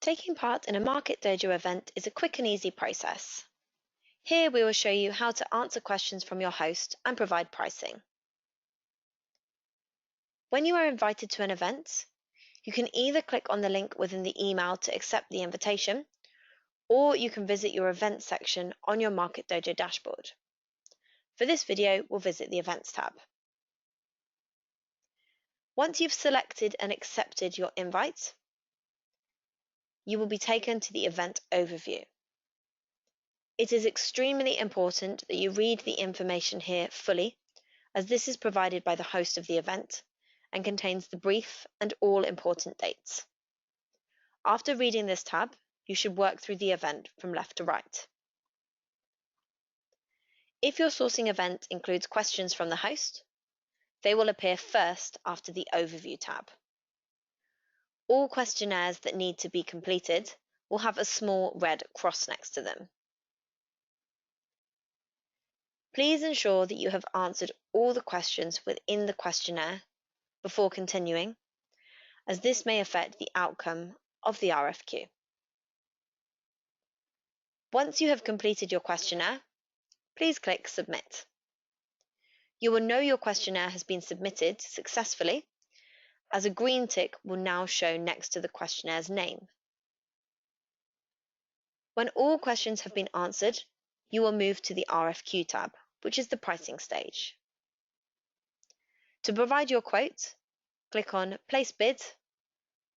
Taking part in a Market Dojo event is a quick and easy process. Here we will show you how to answer questions from your host and provide pricing. When you are invited to an event, you can either click on the link within the email to accept the invitation, or you can visit your events section on your Market Dojo dashboard. For this video, we'll visit the Events tab. Once you've selected and accepted your invite, you will be taken to the event overview. It is extremely important that you read the information here fully, as this is provided by the host of the event and contains the brief and all important dates. After reading this tab, you should work through the event from left to right. If your sourcing event includes questions from the host, they will appear first after the Overview tab. All questionnaires that need to be completed will have a small red cross next to them. Please ensure that you have answered all the questions within the questionnaire before continuing, as this may affect the outcome of the RFQ. Once you have completed your questionnaire, please click Submit. You will know your questionnaire has been submitted successfully, as a green tick will now show next to the questionnaire's name. When all questions have been answered, you will move to the RFQ tab, which is the pricing stage. To provide your quote, click on Place Bid,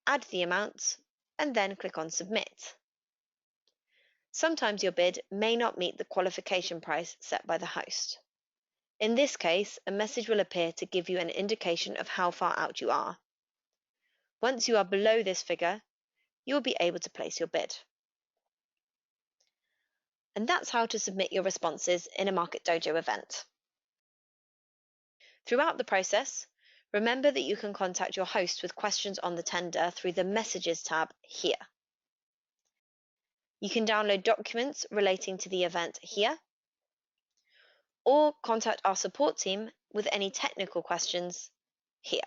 add the amount, and then click on Submit. Sometimes your bid may not meet the qualification price set by the host. In this case, a message will appear to give you an indication of how far out you are. Once you are below this figure, you will be able to place your bid. And that's how to submit your responses in a Market Dojo event. Throughout the process, remember that you can contact your host with questions on the tender through the Messages tab here. You can download documents relating to the event here, or contact our support team with any technical questions here.